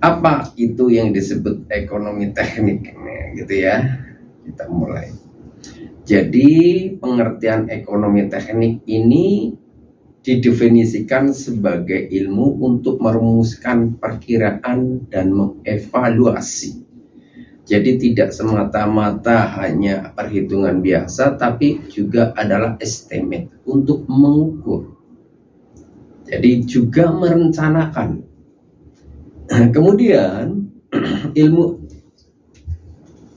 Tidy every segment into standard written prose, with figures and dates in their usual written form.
Apa itu yang disebut ekonomi teknik? Gitu ya. Kita mulai. Jadi pengertian ekonomi teknik ini didefinisikan sebagai ilmu untuk merumuskan perkiraan dan mengevaluasi. Jadi tidak semata-mata hanya perhitungan biasa, tapi juga adalah estimate untuk mengukur. Jadi juga merencanakan. Kemudian ilmu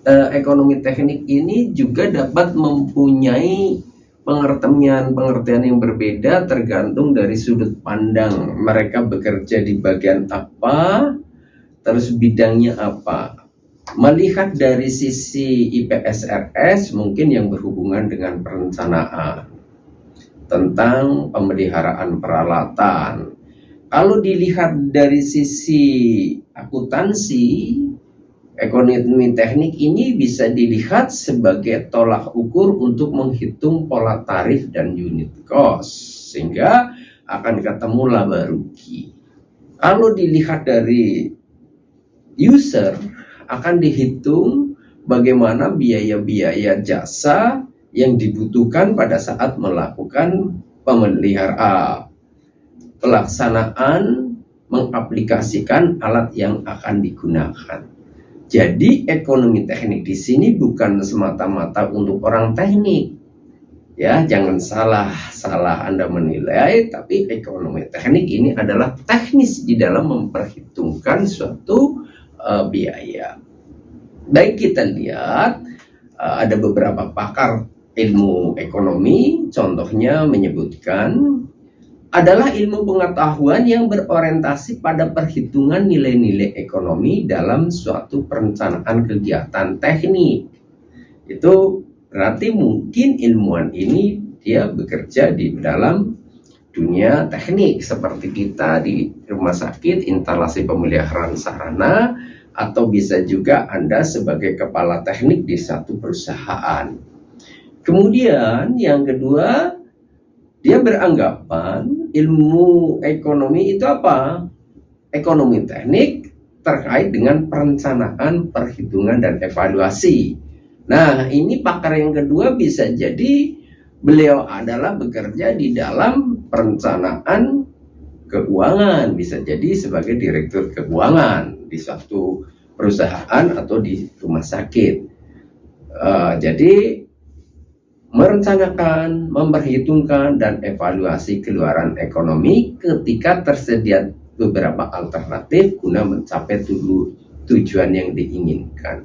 ekonomi teknik ini juga dapat mempunyai pengertian yang berbeda tergantung dari sudut pandang mereka bekerja di bagian apa, terus bidangnya apa. Melihat dari sisi IPSRS mungkin yang berhubungan dengan perencanaan tentang pemeliharaan peralatan. Kalau dilihat dari sisi akuntansi, ekonomi teknik ini bisa dilihat sebagai tolak ukur untuk menghitung pola tarif dan unit cost, sehingga akan ketemu laba rugi. Kalau dilihat dari user, akan dihitung bagaimana biaya-biaya jasa yang dibutuhkan pada saat melakukan pemeliharaan, pelaksanaan, mengaplikasikan alat yang akan digunakan. Jadi ekonomi teknik di sini bukan semata-mata untuk orang teknik. Ya, jangan salah Anda menilai, tapi ekonomi teknik ini adalah teknis di dalam memperhitungkan suatu biaya. Baik, kita lihat ada beberapa pakar ilmu ekonomi, contohnya menyebutkan adalah ilmu pengetahuan yang berorientasi pada perhitungan nilai-nilai ekonomi dalam suatu perencanaan kegiatan teknik. Itu berarti mungkin ilmuwan ini dia bekerja di dalam dunia teknik seperti kita di rumah sakit, instalasi pemeliharaan sarana, atau bisa juga Anda sebagai kepala teknik di satu perusahaan. Kemudian yang kedua, dia beranggapan ilmu ekonomi itu apa? Ekonomi teknik terkait dengan perencanaan, perhitungan, dan evaluasi. Nah, ini pakar yang kedua bisa jadi beliau adalah bekerja di dalam perencanaan keuangan, bisa jadi sebagai direktur keuangan di suatu perusahaan atau di rumah sakit. Jadi merencanakan, memperhitungkan, dan evaluasi keluaran ekonomi ketika tersedia beberapa alternatif guna mencapai tujuan yang diinginkan.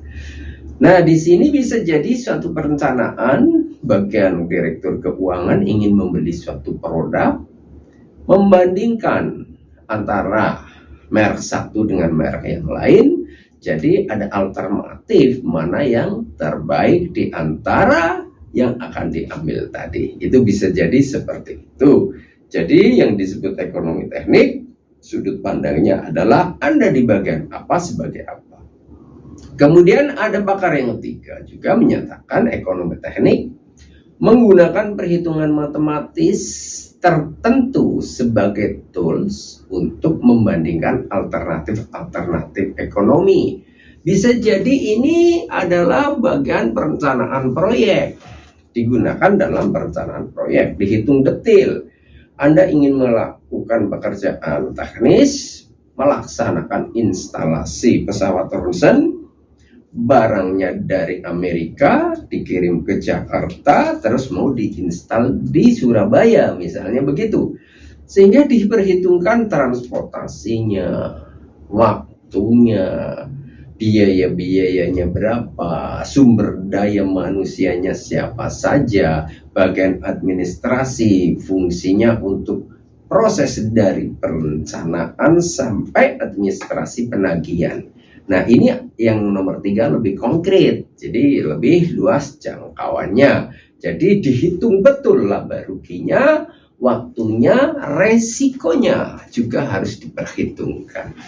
Nah, di sini bisa jadi suatu perencanaan, bagian direktur keuangan ingin membeli suatu produk, membandingkan antara merek satu dengan merek yang lain, jadi ada alternatif mana yang terbaik di antara yang akan diambil tadi. Itu bisa jadi seperti itu. Jadi yang disebut ekonomi teknik, sudut pandangnya adalah Anda di bagian apa sebagai apa. Kemudian ada pakar yang ketiga juga menyatakan ekonomi teknik menggunakan perhitungan matematis tertentu sebagai tools untuk membandingkan alternatif-alternatif ekonomi. Bisa jadi ini adalah bagian perencanaan proyek, digunakan dalam perencanaan proyek, dihitung detail. Anda ingin melakukan pekerjaan teknis, melaksanakan instalasi pesawat ronsen, barangnya dari Amerika dikirim ke Jakarta, terus mau diinstal di Surabaya misalnya begitu, sehingga diperhitungkan transportasinya, waktunya, biaya-biayanya berapa, sumber daya manusianya siapa saja, bagian administrasi, fungsinya untuk proses dari perencanaan sampai administrasi penagihan. Nah, ini yang nomor 3 lebih konkret, jadi lebih luas jangkauannya. Jadi dihitung betul laba ruginya, waktunya, resikonya juga harus diperhitungkan.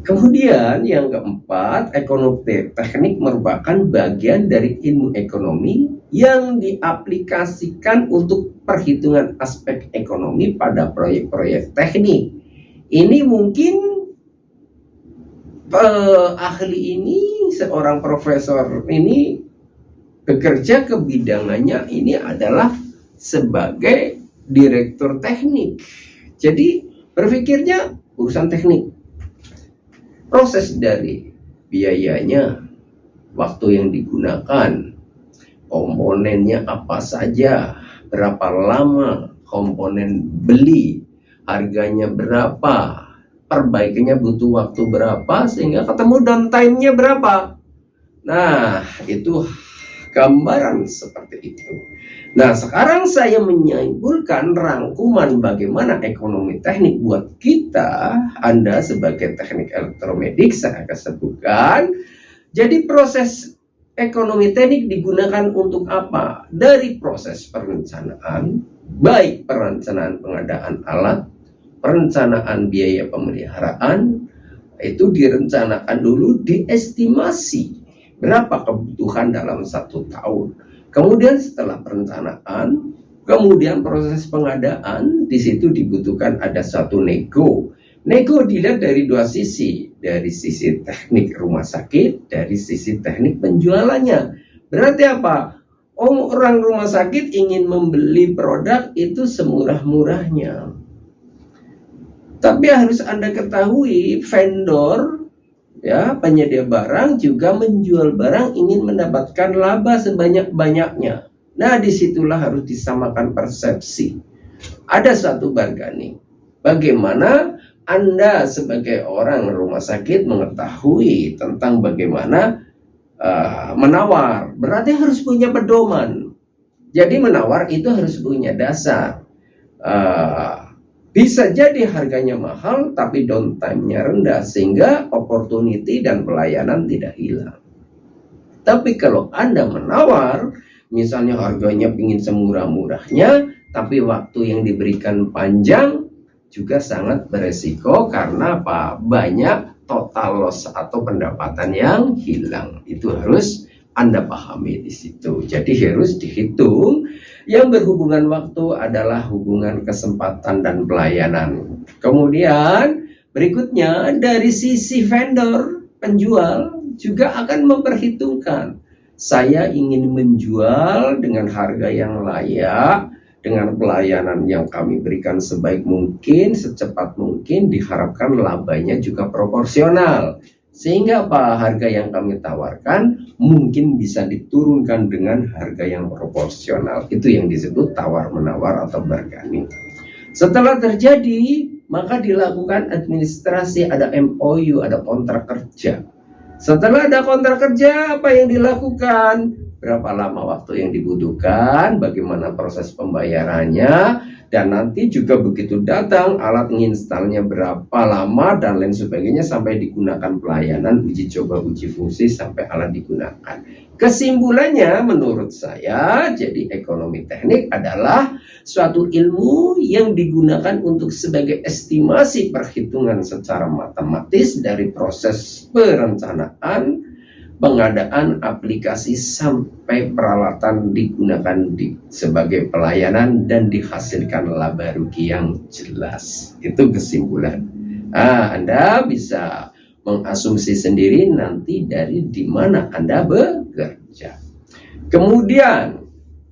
Kemudian yang keempat, ekonomi teknik merupakan bagian dari ilmu ekonomi yang diaplikasikan untuk perhitungan aspek ekonomi pada proyek-proyek teknik. Ini mungkin ahli ini, seorang profesor ini bekerja ke bidangannya ini adalah sebagai direktur teknik. Jadi berpikirnya urusan teknik. Proses dari biayanya, waktu yang digunakan, komponennya apa saja, berapa lama komponen beli, harganya berapa, perbaikannya butuh waktu berapa, sehingga ketemu downtime-nya berapa. Nah, itu gambaran seperti itu. Nah, sekarang saya menyimpulkan rangkuman bagaimana ekonomi teknik buat kita, Anda sebagai teknik elektromedik, saya akan sebutkan. Jadi proses ekonomi teknik digunakan untuk apa? Dari proses perencanaan, baik perencanaan pengadaan alat, perencanaan biaya pemeliharaan, itu direncanakan dulu, diestimasi berapa kebutuhan dalam 1 tahun. Kemudian setelah perencanaan, kemudian proses pengadaan, di situ dibutuhkan ada satu nego. Nego dilihat dari 2 sisi, dari sisi teknik rumah sakit, dari sisi teknik penjualannya. Berarti apa? Orang rumah sakit ingin membeli produk itu semurah-murahnya. Tapi harus Anda ketahui, vendor, ya, penyedia barang juga menjual barang ingin mendapatkan laba sebanyak-banyaknya. Nah, disitulah harus disamakan persepsi. Ada satu bargaining. Bagaimana Anda sebagai orang rumah sakit mengetahui tentang bagaimana menawar? Berarti harus punya pedoman. Jadi menawar itu harus punya dasar. Bisa jadi harganya mahal, tapi downtime-nya rendah, sehingga opportunity dan pelayanan tidak hilang. Tapi kalau Anda menawar, misalnya harganya ingin semurah-murahnya, tapi waktu yang diberikan panjang, juga sangat beresiko karena apa? Banyak total loss atau pendapatan yang hilang. Itu harus Anda pahami di situ. Jadi harus dihitung. Yang berhubungan waktu adalah hubungan kesempatan dan pelayanan. Kemudian berikutnya dari sisi vendor, penjual juga akan memperhitungkan. Saya ingin menjual dengan harga yang layak, dengan pelayanan yang kami berikan sebaik mungkin, secepat mungkin, diharapkan labanya juga proporsional. Sehingga apa? Harga yang kami tawarkan mungkin bisa diturunkan dengan harga yang proporsional. Itu yang disebut tawar-menawar atau bargaining. Setelah terjadi, maka dilakukan administrasi, ada MOU, ada kontrak kerja. Setelah ada kontrak kerja, apa yang dilakukan? Berapa lama waktu yang dibutuhkan, bagaimana proses pembayarannya, dan nanti juga begitu datang alat menginstalnya berapa lama dan lain sebagainya sampai digunakan pelayanan, uji coba, uji fungsi sampai alat digunakan. Kesimpulannya menurut saya, jadi ekonomi teknik adalah suatu ilmu yang digunakan untuk sebagai estimasi perhitungan secara matematis dari proses perencanaan, pengadaan aplikasi sampai peralatan digunakan sebagai pelayanan dan dihasilkan laba rugi yang jelas. Itu kesimpulan. Anda bisa mengasumsi sendiri nanti dari di mana Anda bekerja. Kemudian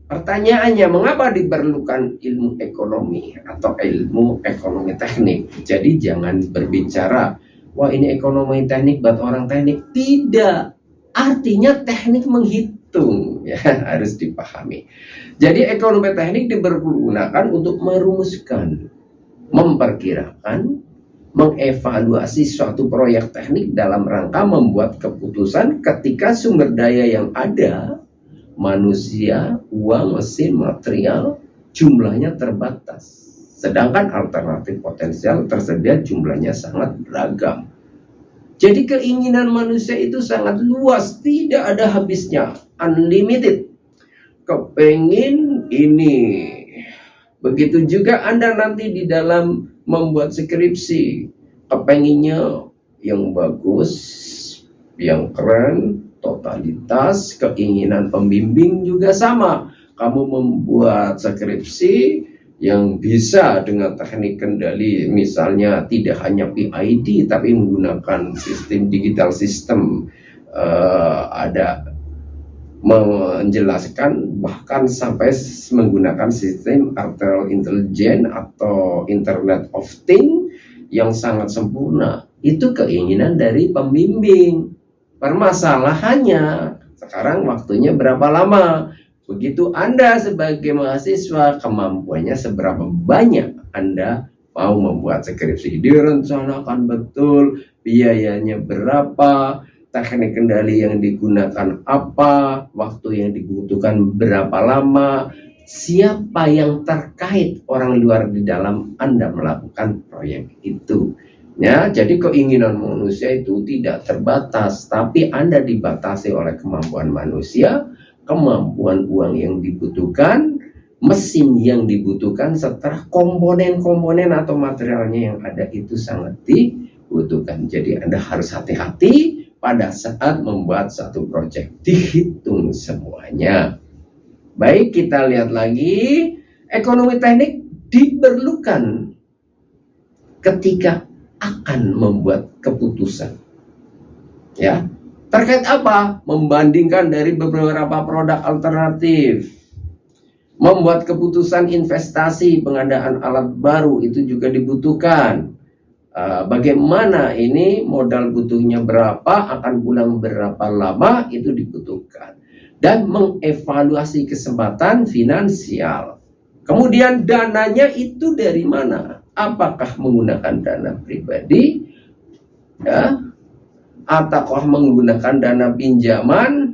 pertanyaannya, mengapa diperlukan ilmu ekonomi atau ilmu ekonomi teknik? Jadi jangan berbicara, wah ini ekonomi teknik buat orang teknik. Tidak. Artinya teknik menghitung, ya, harus dipahami. Jadi ekonomi teknik dipergunakan untuk merumuskan, memperkirakan, mengevaluasi suatu proyek teknik dalam rangka membuat keputusan ketika sumber daya yang ada, manusia, uang, mesin, material, jumlahnya terbatas. Sedangkan alternatif potensial tersedia jumlahnya sangat beragam. Jadi keinginan manusia itu sangat luas, tidak ada habisnya, unlimited. Kepengin ini. Begitu juga Anda nanti di dalam membuat skripsi, kepenginnya yang bagus, yang keren, totalitas, keinginan pembimbing juga sama. Kamu membuat skripsi, yang bisa dengan teknik kendali, misalnya tidak hanya PID tapi menggunakan sistem digital system, ada menjelaskan bahkan sampai menggunakan sistem artificial intelligence atau Internet of Things yang sangat sempurna. Itu keinginan dari pembimbing. Permasalahannya sekarang waktunya berapa lama? Begitu Anda sebagai mahasiswa, kemampuannya seberapa banyak Anda mau membuat skripsi. Direncanakan betul, biayanya berapa, teknik kendali yang digunakan apa, waktu yang dibutuhkan berapa lama, siapa yang terkait orang luar di dalam Anda melakukan proyek itu. Ya, jadi keinginan manusia itu tidak terbatas, tapi Anda dibatasi oleh kemampuan manusia, kemampuan uang yang dibutuhkan, mesin yang dibutuhkan, serta komponen-komponen atau materialnya yang ada itu sangat dibutuhkan. Jadi Anda harus hati-hati pada saat membuat satu proyek, dihitung semuanya. Baik, kita lihat lagi, ekonomi teknik diperlukan ketika akan membuat keputusan. Ya, terkait apa? Membandingkan dari beberapa produk alternatif, membuat keputusan investasi, pengadaan alat baru itu juga dibutuhkan. Bagaimana ini modal butuhnya berapa, akan pulang berapa lama, itu dibutuhkan. Dan mengevaluasi kesempatan finansial. Kemudian dananya itu dari mana? Apakah menggunakan dana pribadi, ya, ataukah menggunakan dana pinjaman,